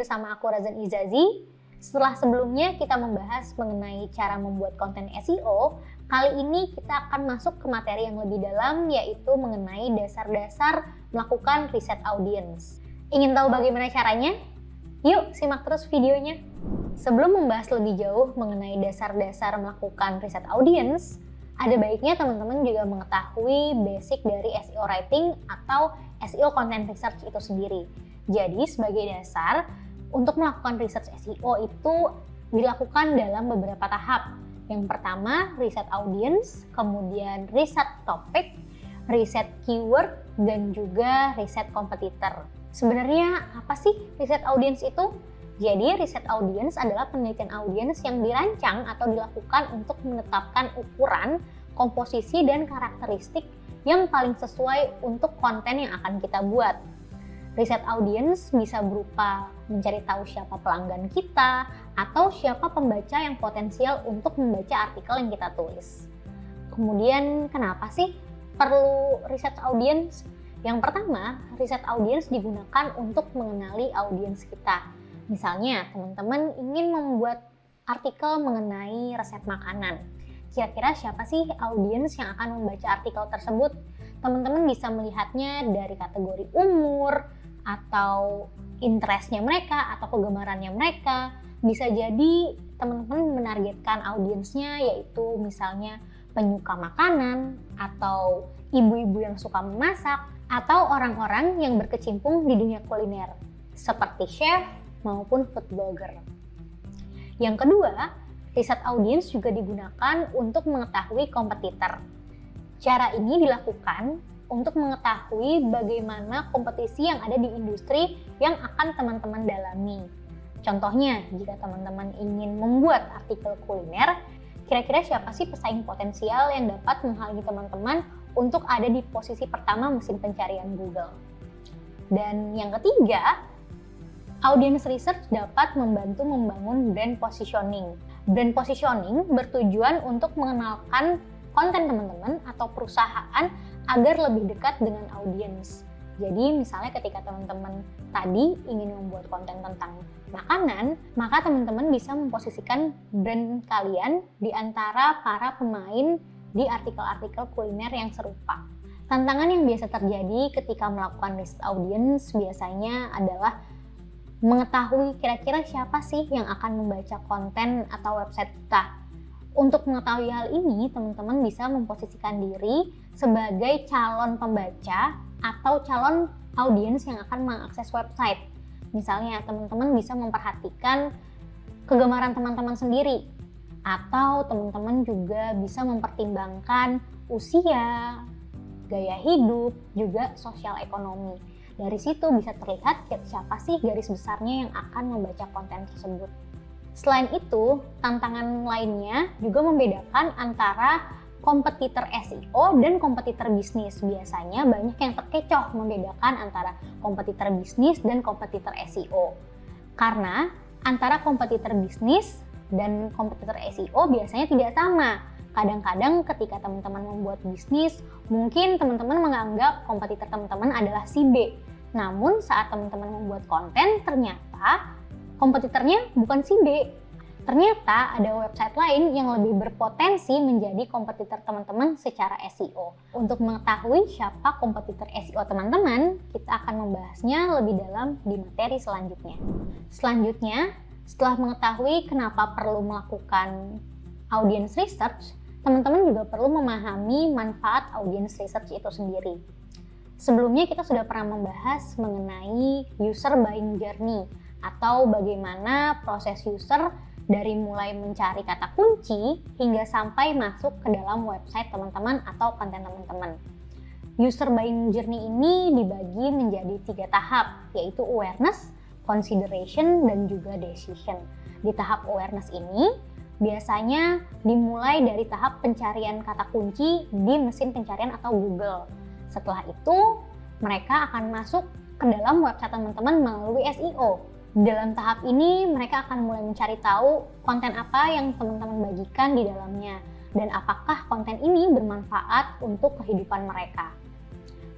bersama aku Razan Izazi. Setelah sebelumnya kita membahas mengenai cara membuat konten SEO, kali ini kita akan masuk ke materi yang lebih dalam, yaitu mengenai dasar-dasar melakukan riset audiens. Ingin tahu bagaimana caranya? Yuk simak terus videonya. Sebelum membahas lebih jauh mengenai dasar-dasar melakukan riset audiens, ada baiknya teman-teman juga mengetahui basic dari SEO writing atau SEO content research itu sendiri. Jadi sebagai dasar, untuk melakukan research SEO itu dilakukan dalam beberapa tahap. Yang pertama, riset audience, kemudian riset topik, riset keyword, dan juga riset kompetitor. Sebenarnya apa sih riset audience itu? Jadi riset audience adalah penelitian audiens yang dirancang atau dilakukan untuk menetapkan ukuran, komposisi, dan karakteristik yang paling sesuai untuk konten yang akan kita buat. Riset audiens bisa berupa mencari tahu siapa pelanggan kita atau siapa pembaca yang potensial untuk membaca artikel yang kita tulis. Kemudian kenapa sih perlu riset audiens? Yang pertama, riset audiens digunakan untuk mengenali audiens kita. Misalnya, teman-teman ingin membuat artikel mengenai resep makanan. Kira-kira siapa sih audiens yang akan membaca artikel tersebut? Teman-teman bisa melihatnya dari kategori umur, atau interestnya mereka, atau kegemarannya mereka. Bisa jadi teman-teman menargetkan audiensnya yaitu misalnya penyuka makanan, atau ibu-ibu yang suka memasak, atau orang-orang yang berkecimpung di dunia kuliner, seperti chef maupun food blogger. Yang kedua, riset audiens juga digunakan untuk mengetahui kompetitor. Cara ini dilakukan untuk mengetahui bagaimana kompetisi yang ada di industri yang akan teman-teman dalami. Contohnya, jika teman-teman ingin membuat artikel kuliner, kira-kira siapa sih pesaing potensial yang dapat menghalangi teman-teman untuk ada di posisi pertama mesin pencarian Google. Dan yang ketiga, audience research dapat membantu membangun brand positioning. Brand positioning bertujuan untuk mengenalkan konten teman-teman atau perusahaan agar lebih dekat dengan audiens. Jadi misalnya ketika teman-teman tadi ingin membuat konten tentang makanan, maka teman-teman bisa memposisikan brand kalian di antara para pemain di artikel-artikel kuliner yang serupa. Tantangan yang biasa terjadi ketika melakukan riset audiens biasanya adalah mengetahui kira-kira siapa sih yang akan membaca konten atau website kita. Untuk mengetahui hal ini, teman-teman bisa memposisikan diri sebagai calon pembaca atau calon audiens yang akan mengakses website. Misalnya, teman-teman bisa memperhatikan kegemaran teman-teman sendiri, atau teman-teman juga bisa mempertimbangkan usia, gaya hidup, juga sosial ekonomi. Dari situ bisa terlihat siapa sih garis besarnya yang akan membaca konten tersebut. Selain itu, tantangan lainnya juga membedakan antara kompetitor SEO dan kompetitor bisnis. Biasanya banyak yang terkecoh membedakan antara kompetitor bisnis dan kompetitor SEO. Karena antara kompetitor bisnis dan kompetitor SEO biasanya tidak sama. Kadang-kadang ketika teman-teman membuat bisnis, mungkin teman-teman menganggap kompetitor teman-teman adalah si B. Namun saat teman-teman membuat konten, ternyata kompetitornya bukan si B. Ternyata ada website lain yang lebih berpotensi menjadi kompetitor teman-teman secara SEO. Untuk mengetahui siapa kompetitor SEO teman-teman, kita akan membahasnya lebih dalam di materi selanjutnya. Selanjutnya, setelah mengetahui kenapa perlu melakukan audience research, teman-teman juga perlu memahami manfaat audience research itu sendiri. Sebelumnya kita sudah pernah membahas mengenai user buying journey, atau bagaimana proses user dari mulai mencari kata kunci hingga sampai masuk ke dalam website teman-teman atau konten teman-teman. User buying journey ini dibagi menjadi 3 tahap, yaitu awareness, consideration, dan juga decision. Di tahap awareness ini biasanya dimulai dari tahap pencarian kata kunci di mesin pencarian atau Google. Setelah itu, mereka akan masuk ke dalam website teman-teman melalui SEO. Dalam tahap ini, mereka akan mulai mencari tahu konten apa yang teman-teman bagikan di dalamnya, dan apakah konten ini bermanfaat untuk kehidupan mereka.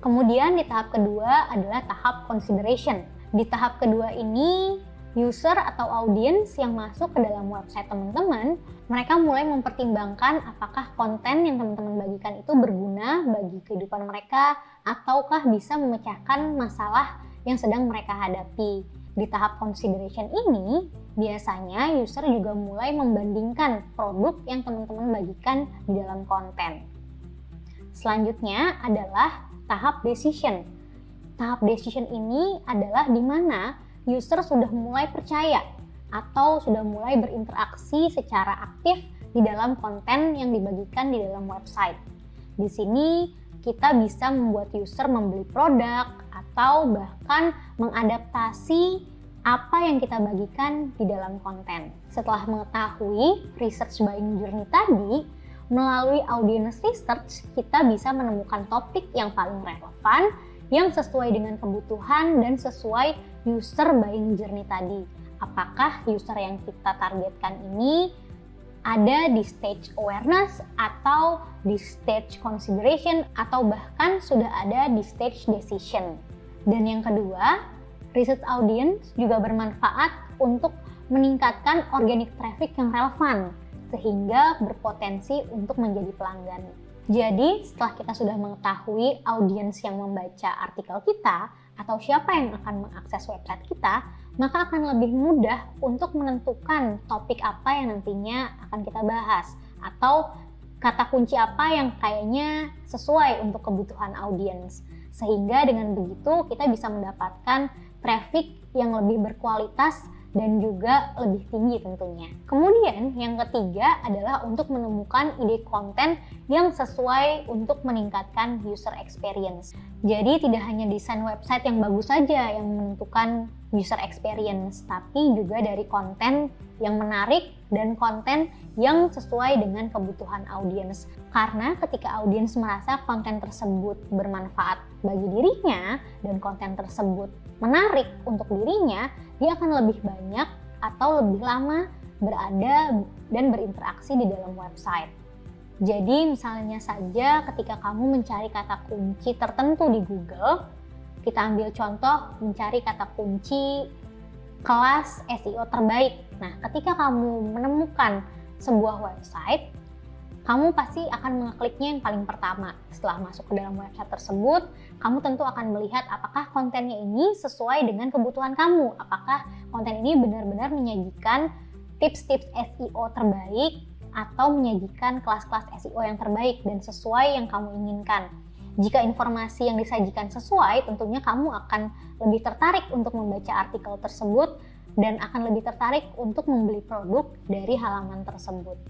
Kemudian di tahap kedua adalah tahap consideration. Di tahap kedua ini, user atau audiens yang masuk ke dalam website teman-teman, mereka mulai mempertimbangkan apakah konten yang teman-teman bagikan itu berguna bagi kehidupan mereka ataukah bisa memecahkan masalah yang sedang mereka hadapi. Di tahap consideration ini, biasanya user juga mulai membandingkan produk yang teman-teman bagikan di dalam konten. Selanjutnya adalah tahap decision. Tahap decision ini adalah di mana user sudah mulai percaya atau sudah mulai berinteraksi secara aktif di dalam konten yang dibagikan di dalam website. Di sini kita bisa membuat user membeli produk atau bahkan mengadaptasi apa yang kita bagikan di dalam konten. Setelah mengetahui research buying journey tadi, melalui audience research kita bisa menemukan topik yang paling relevan, yang sesuai dengan kebutuhan dan sesuai user buying journey tadi. Apakah user yang kita targetkan ini ada di stage awareness atau di stage consideration atau bahkan sudah ada di stage decision. Dan yang kedua, research audience juga bermanfaat untuk meningkatkan organic traffic yang relevan sehingga berpotensi untuk menjadi pelanggan. Jadi, setelah kita sudah mengetahui audiens yang membaca artikel kita atau siapa yang akan mengakses website kita, maka akan lebih mudah untuk menentukan topik apa yang nantinya akan kita bahas atau kata kunci apa yang kayaknya sesuai untuk kebutuhan audiens. Sehingga dengan begitu kita bisa mendapatkan traffic yang lebih berkualitas dan juga lebih tinggi tentunya. Kemudian yang ketiga adalah untuk menemukan ide konten yang sesuai untuk meningkatkan user experience. Jadi tidak hanya desain website yang bagus saja yang menentukan user experience, tapi juga dari konten yang menarik dan konten yang sesuai dengan kebutuhan audiens. Karena ketika audiens merasa konten tersebut bermanfaat bagi dirinya dan konten tersebut menarik untuk dirinya, dia akan lebih banyak atau lebih lama berada dan berinteraksi di dalam website. Jadi misalnya saja ketika kamu mencari kata kunci tertentu di Google, kita ambil contoh mencari kata kunci kelas SEO terbaik. Nah, ketika kamu menemukan sebuah website, kamu pasti akan mengekliknya yang paling pertama. Setelah masuk ke dalam website tersebut, kamu tentu akan melihat apakah kontennya ini sesuai dengan kebutuhan kamu. Apakah konten ini benar-benar menyajikan tips-tips SEO terbaik atau menyajikan kelas-kelas SEO yang terbaik dan sesuai yang kamu inginkan. Jika informasi yang disajikan sesuai, tentunya kamu akan lebih tertarik untuk membaca artikel tersebut dan akan lebih tertarik untuk membeli produk dari halaman tersebut.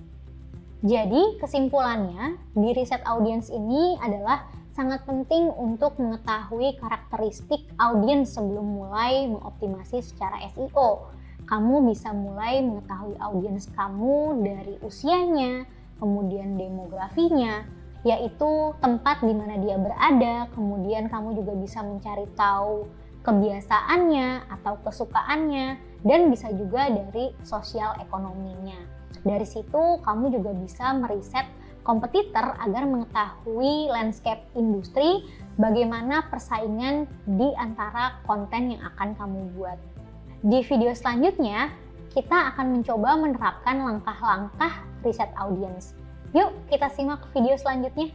Jadi kesimpulannya, di riset audiens ini adalah sangat penting untuk mengetahui karakteristik audiens sebelum mulai mengoptimasi secara SEO. Kamu bisa mulai mengetahui audiens kamu dari usianya, kemudian demografinya, yaitu tempat di mana dia berada, kemudian kamu juga bisa mencari tahu kebiasaannya atau kesukaannya, dan bisa juga dari sosial ekonominya. Dari situ kamu juga bisa meriset kompetitor agar mengetahui landscape industri, bagaimana persaingan di antara konten yang akan kamu buat. Di video selanjutnya, kita akan mencoba menerapkan langkah-langkah riset audiens. Yuk kita simak video selanjutnya.